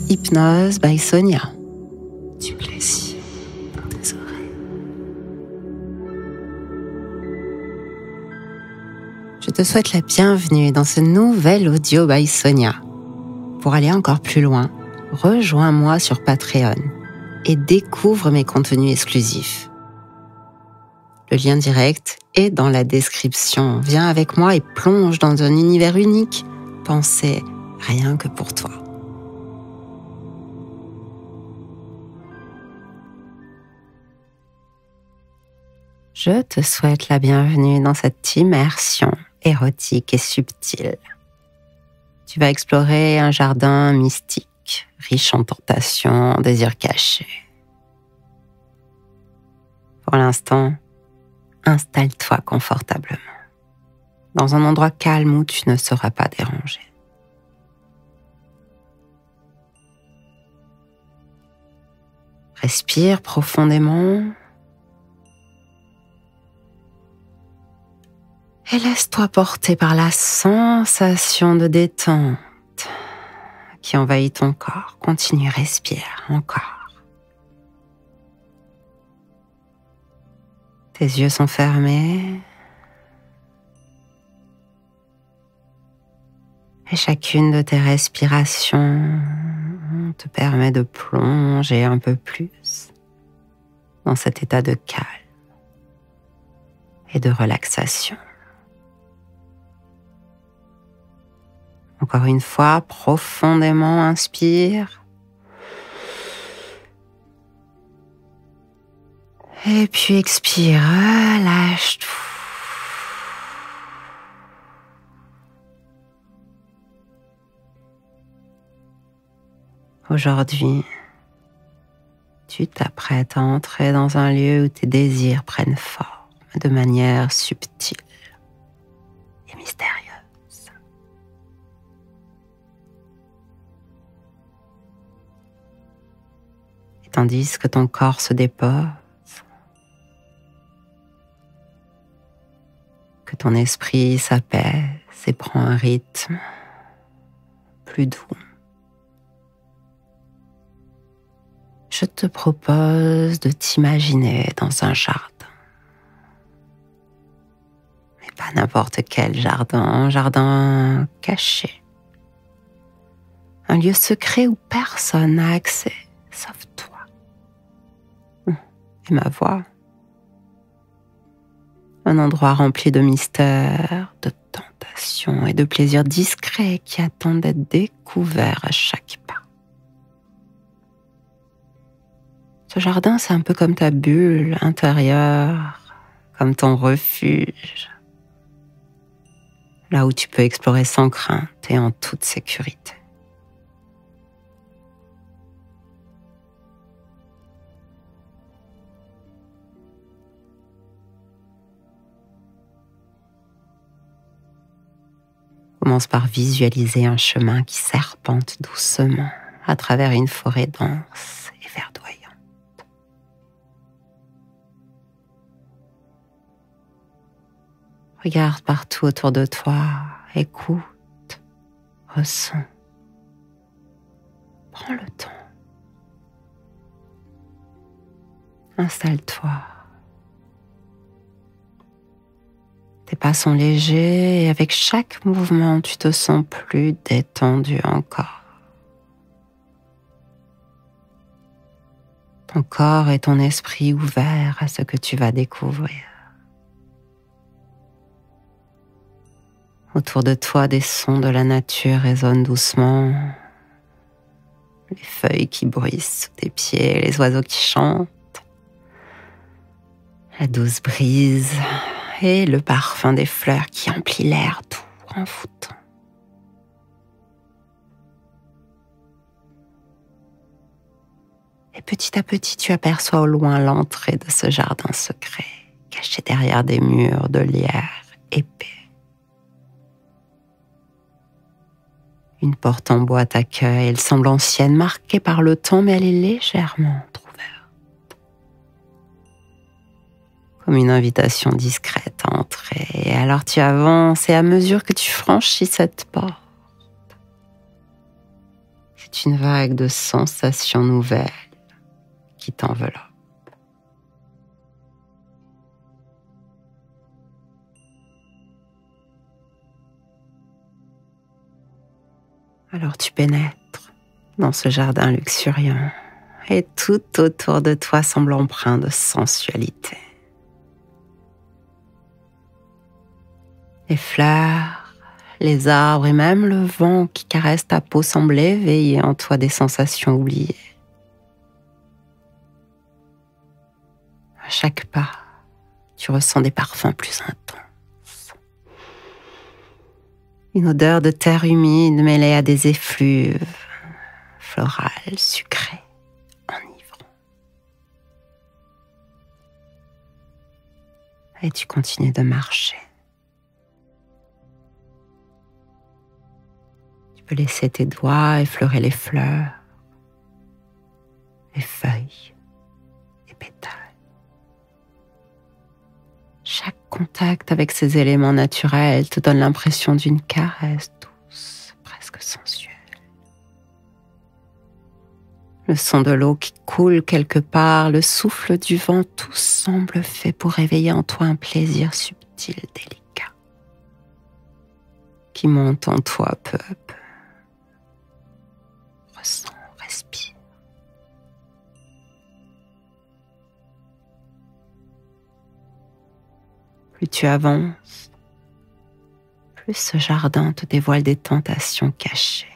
Hypnose by Sonia. Du plaisir dans tes oreilles. Je te souhaite la bienvenue dans ce nouvel audio by Sonia. Pour aller encore plus loin, rejoins-moi sur Patreon et découvre mes contenus exclusifs. Le lien direct est dans la description. Viens avec moi et plonge dans un univers unique, pensé rien que pour toi. Je te souhaite la bienvenue dans cette immersion érotique et subtile. Tu vas explorer un jardin mystique, riche en tentations, désirs cachés. Pour l'instant, installe-toi confortablement, dans un endroit calme où tu ne seras pas dérangé. Respire profondément et laisse-toi porter par la sensation de détente qui envahit ton corps. Continue, respire encore. Tes yeux sont fermés et chacune de tes respirations te permet de plonger un peu plus dans cet état de calme et de relaxation. Encore une fois, profondément inspire. Et puis expire, relâche tout. Aujourd'hui, tu t'apprêtes à entrer dans un lieu où tes désirs prennent forme de manière subtile et mystérieuse. Et tandis que ton corps se dépose, que ton esprit s'apaise et prend un rythme plus doux, je te propose de t'imaginer dans un jardin. Mais pas n'importe quel jardin, un jardin caché. Un lieu secret où personne n'a accès, sauf toi et ma voix. Un endroit rempli de mystères, de tentations et de plaisirs discrets qui attendent d'être découverts à chaque pas. Ce jardin, c'est un peu comme ta bulle intérieure, comme ton refuge, là où tu peux explorer sans crainte et en toute sécurité. Commence par visualiser un chemin qui serpente doucement à travers une forêt dense et verdoyante. Regarde partout autour de toi, écoute, ressens. Prends le temps. Installe-toi. Tes pas sont légers et avec chaque mouvement, tu te sens plus détendu encore. Ton corps et ton esprit ouverts à ce que tu vas découvrir. Autour de toi, des sons de la nature résonnent doucement. Les feuilles qui bruissent sous tes pieds, les oiseaux qui chantent. La douce brise et le parfum des fleurs qui emplit l'air doux, envoûtant. Et petit à petit, tu aperçois au loin l'entrée de ce jardin secret, caché derrière des murs de lierre épais. Une porte en bois t'accueille, elle semble ancienne, marquée par le temps, mais elle est légèrement ouverte. Comme une invitation discrète à entrer. Et alors tu avances et à mesure que tu franchis cette porte, toute une vague de sensations nouvelles qui t'enveloppe. Alors tu pénètres dans ce jardin luxuriant et tout autour de toi semble empreint de sensualité. Les fleurs, les arbres et même le vent qui caresse ta peau semblent éveiller en toi des sensations oubliées. À chaque pas, tu ressens des parfums plus intenses. Une odeur de terre humide mêlée à des effluves florales, sucrées, enivrants. Et tu continues de marcher. Tu peux laisser tes doigts effleurer les fleurs, les feuilles, les pétales. Chaque contact avec ces éléments naturels te donne l'impression d'une caresse douce, presque sensuelle. Le son de l'eau qui coule quelque part, le souffle du vent, tout semble fait pour réveiller en toi un plaisir subtil, délicat, qui monte en toi peu à peu. Ressens, respire. Plus tu avances, plus ce jardin te dévoile des tentations cachées.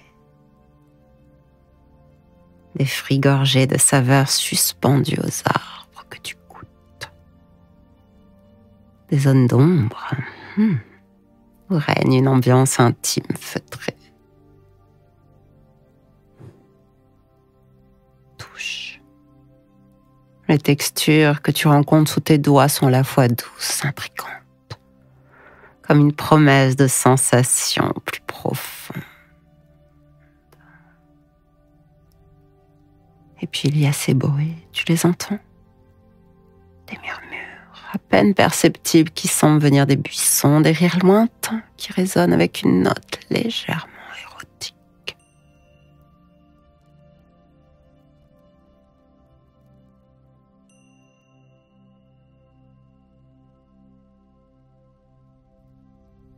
Des fruits gorgés de saveurs suspendues aux arbres que tu goûtes. Des zones d'ombre où règne une ambiance intime feutrée. Touche. Les textures que tu rencontres sous tes doigts sont à la fois douces, intrigantes, comme une promesse de sensations plus profondes. Et puis il y a ces bruits, tu les entends? Des murmures à peine perceptibles qui semblent venir des buissons, des rires lointains qui résonnent avec une note légèrement érotique.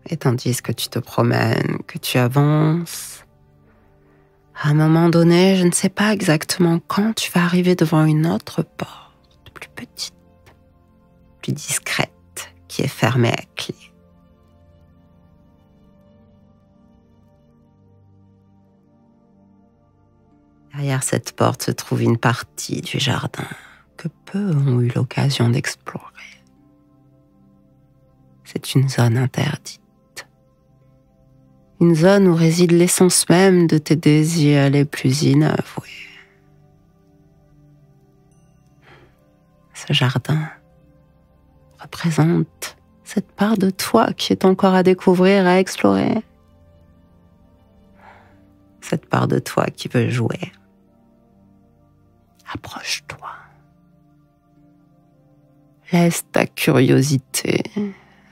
Et tandis que tu te promènes, que tu avances, à un moment donné, je ne sais pas exactement quand, tu vas arriver devant une autre porte, plus petite, plus discrète, qui est fermée à clé. Derrière cette porte se trouve une partie du jardin que peu ont eu l'occasion d'explorer. C'est une zone interdite. Une zone où réside l'essence même de tes désirs les plus inavoués. Ce jardin représente cette part de toi qui est encore à découvrir, à explorer. Cette part de toi qui veut jouer. Approche-toi. Laisse ta curiosité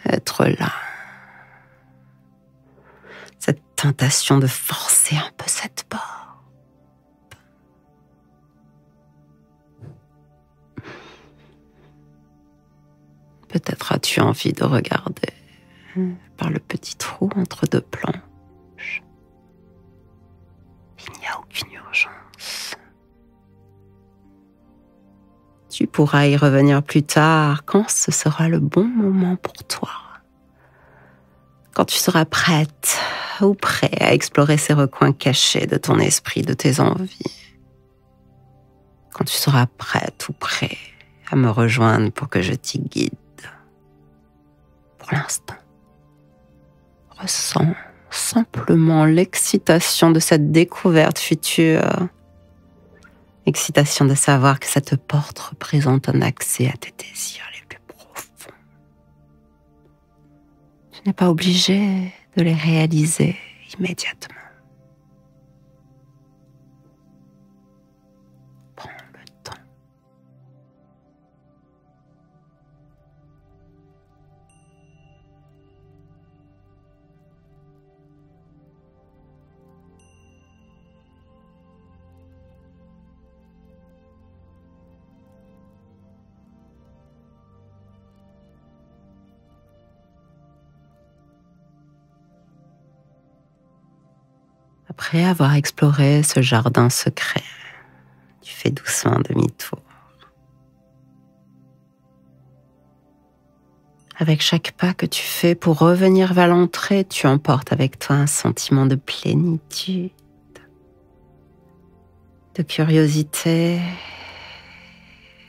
être là. Cette tentation de forcer un peu cette porte. Peut-être as-tu envie de regarder par le petit trou entre deux planches. Il n'y a aucune urgence. Tu pourras y revenir plus tard, quand ce sera le bon moment pour toi. Quand tu seras prête ou prêt à explorer ces recoins cachés de ton esprit, de tes envies. Quand tu seras prête ou prêt à me rejoindre pour que je t'y guide. Pour l'instant, ressens simplement l'excitation de cette découverte future. L'excitation de savoir que cette porte représente un accès à tes désirs les plus profonds. Tu n'es pas obligé de les réaliser immédiatement. Prends le temps. Après avoir exploré ce jardin secret, tu fais doucement demi-tour. Avec chaque pas que tu fais pour revenir vers l'entrée, tu emportes avec toi un sentiment de plénitude, de curiosité,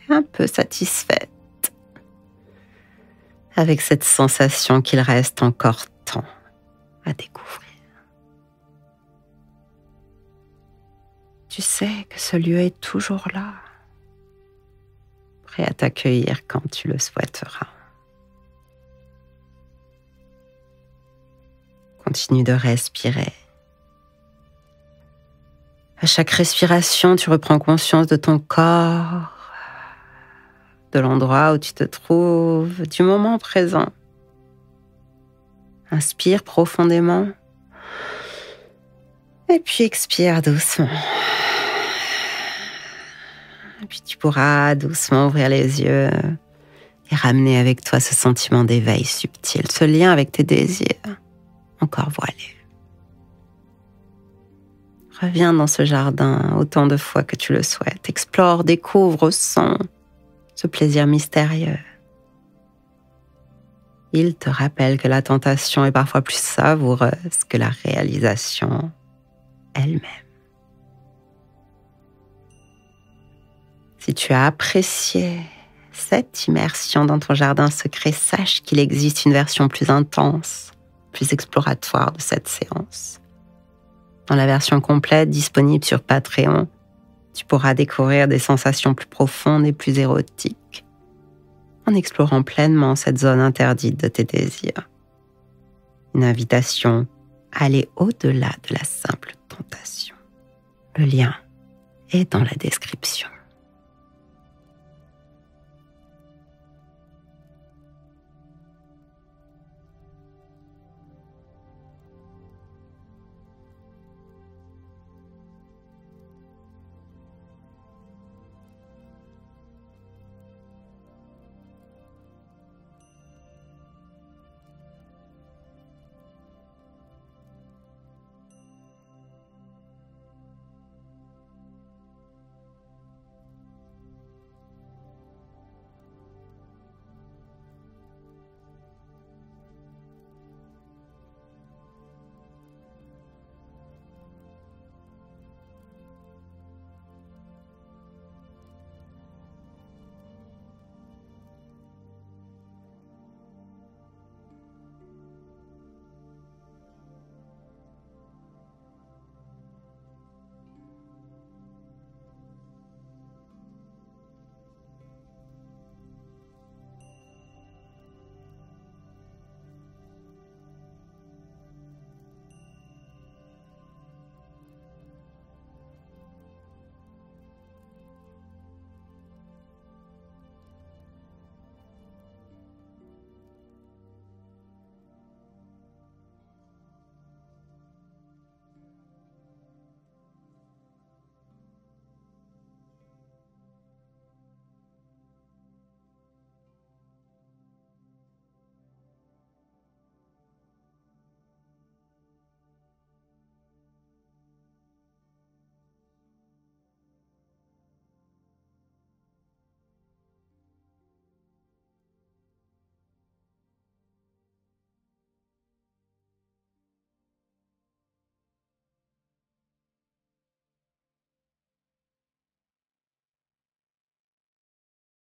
un peu satisfaite, avec cette sensation qu'il reste encore tant à découvrir. Tu sais que ce lieu est toujours là, prêt à t'accueillir quand tu le souhaiteras. Continue de respirer. À chaque respiration, tu reprends conscience de ton corps, de l'endroit où tu te trouves, du moment présent. Inspire profondément et puis expire doucement. Et puis tu pourras doucement ouvrir les yeux et ramener avec toi ce sentiment d'éveil subtil, ce lien avec tes désirs encore voilés. Reviens dans ce jardin autant de fois que tu le souhaites. Explore, découvre, ressens ce plaisir mystérieux. Il te rappelle que la tentation est parfois plus savoureuse que la réalisation elle-même. Si tu as apprécié cette immersion dans ton jardin secret, sache qu'il existe une version plus intense, plus exploratoire de cette séance. Dans la version complète disponible sur Patreon, tu pourras découvrir des sensations plus profondes et plus érotiques, en explorant pleinement cette zone interdite de tes désirs. Une invitation à aller au-delà de la simple tentation. Le lien est dans la description.